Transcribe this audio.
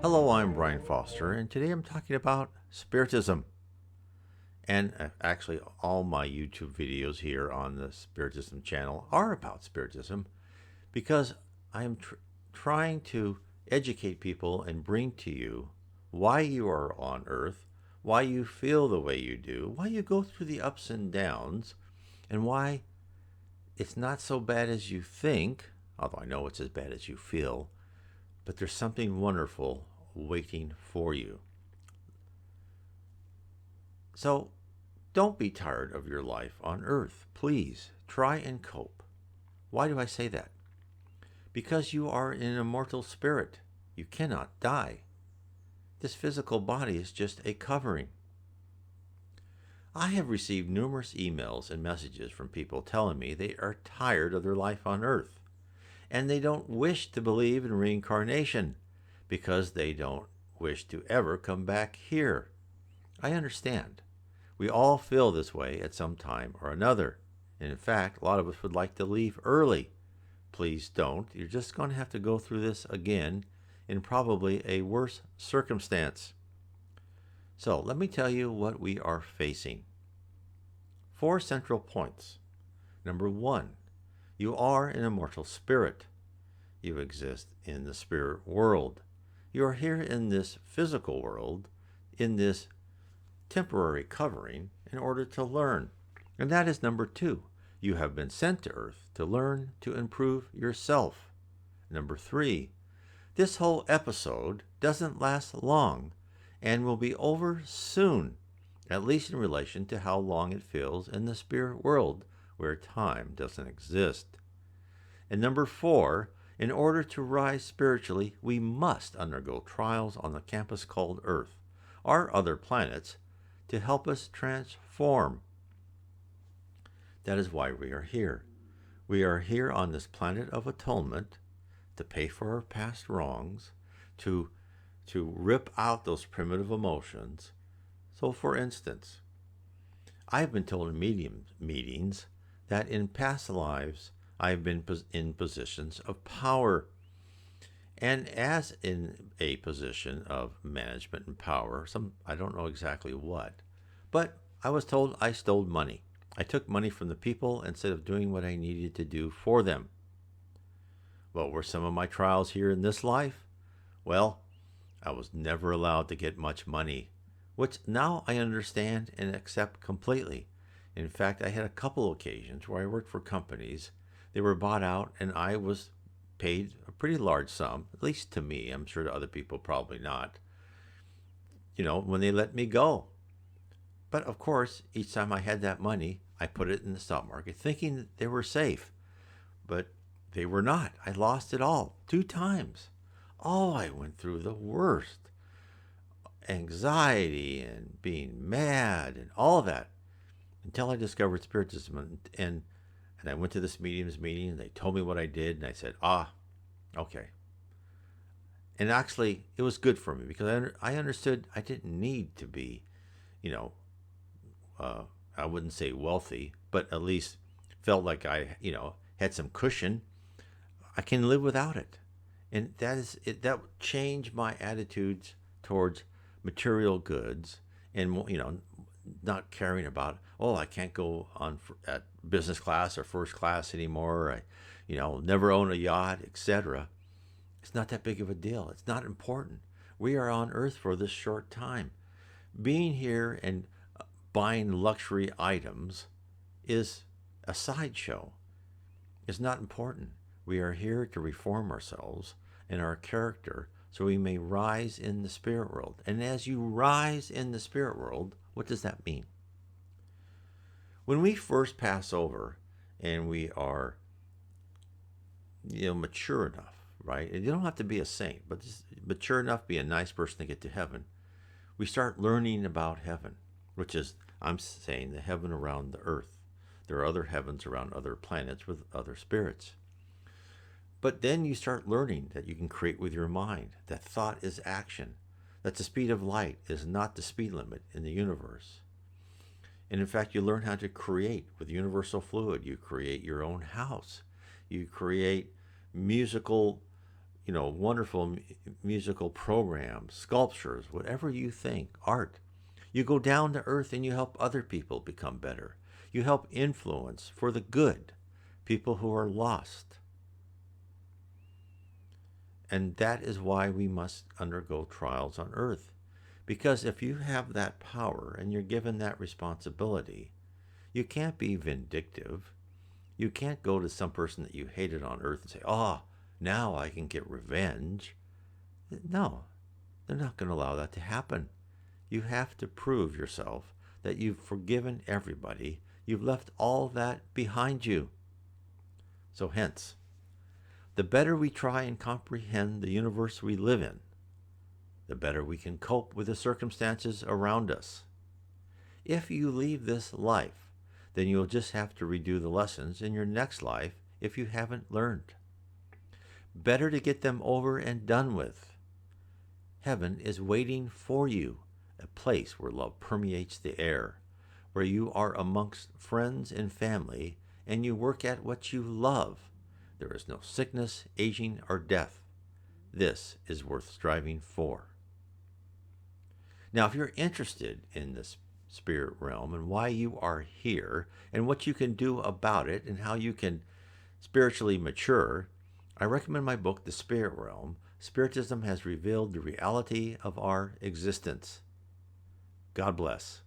Hello, I'm Brian Foster, and today I'm talking about Spiritism. And actually, all my YouTube videos here on the Spiritism channel are about Spiritism because I am trying to educate people and bring to you why you are on Earth, why you feel the way you do, why you go through the ups and downs, and why it's not so bad as you think, although I know it's as bad as you feel, but there's something wonderful waiting for you. So don't be tired of your life on earth. Please try and cope. Why do I say that? Because you are an immortal spirit. You cannot die. This physical body is just a covering. I have received numerous emails and messages from people telling me they are tired of their life on earth and they don't wish to believe in reincarnation because they don't wish to ever come back here. I understand. We all feel this way at some time or another. And in fact, a lot of us would like to leave early. Please don't. You're just going to have to go through this again in probably a worse circumstance. So let me tell you what we are facing. 4 central points. Number 1, you are an immortal spirit. You exist in the spirit world. You are here in this physical world, in this temporary covering, in order to learn. And that is number 2. You have been sent to earth to learn to improve yourself. Number 3. This whole episode doesn't last long and will be over soon, at least in relation to how long it feels in the spirit world where time doesn't exist. And number 4, in order to rise spiritually, we must undergo trials on the campus called Earth, or other planets, to help us transform. That is why we are here. We are here on this planet of atonement to pay for our past wrongs, to rip out those primitive emotions. So, for instance, I've been told in meetings that in past lives I've been in positions of power. And as in a position of management and power, I don't know exactly what, but I was told I stole money. I took money from the people instead of doing what I needed to do for them. What were some of my trials here in this life? Well, I was never allowed to get much money, which now I understand and accept completely. In fact, I had a couple occasions where I worked for companies. They were bought out and I was paid a pretty large sum, at least to me. I'm sure to other people probably not, when they let me go. But of course, each time I had that money, I put it in the stock market thinking that they were safe. But they were not. I lost it all 2 times. Oh, I went through the worst. Anxiety and being mad and all of that until I discovered Spiritism. And I went to this medium's meeting and they told me what I did. And I said, okay. And actually, it was good for me because I understood I didn't need to be, I wouldn't say wealthy, but at least felt like I, had some cushion. I can live without it. And that is it. That changed my attitudes towards material goods and, not caring about, I can't go on at business class or first class anymore. Never own a yacht, etc. It's not that big of a deal. It's not important. We are on earth for this short time. Being here and buying luxury items is a sideshow. It's not important. We are here to reform ourselves and our character so we may rise in the spirit world. And as you rise in the spirit world, what does that mean? When we first pass over and we are, mature enough, right? And you don't have to be a saint, but just mature enough, be a nice person to get to heaven. We start learning about heaven, which is, I'm saying, the heaven around the earth. There are other heavens around other planets with other spirits. But then you start learning that you can create with your mind, that thought is action, that the speed of light is not the speed limit in the universe. And in fact, you learn how to create with universal fluid. You create your own house. You create musical wonderful musical programs, sculptures, whatever you think, art. You go down to earth and you help other people become better. You help influence for the good people who are lost. And that is why we must undergo trials on earth. Because if you have that power and you're given that responsibility, you can't be vindictive. You can't go to some person that you hated on earth and say, oh, now I can get revenge. No, they're not going to allow that to happen. You have to prove yourself that you've forgiven everybody. You've left all that behind you. So hence, the better we try and comprehend the universe we live in, the better we can cope with the circumstances around us. If you leave this life, then you'll just have to redo the lessons in your next life if you haven't learned. Better to get them over and done with. Heaven is waiting for you, a place where love permeates the air, where you are amongst friends and family, and you work at what you love. There is no sickness, aging, or death. This is worth striving for. Now, if you're interested in this spirit realm and why you are here and what you can do about it and how you can spiritually mature, I recommend my book, The Spirit Realm. Spiritism has revealed the reality of our existence. God bless.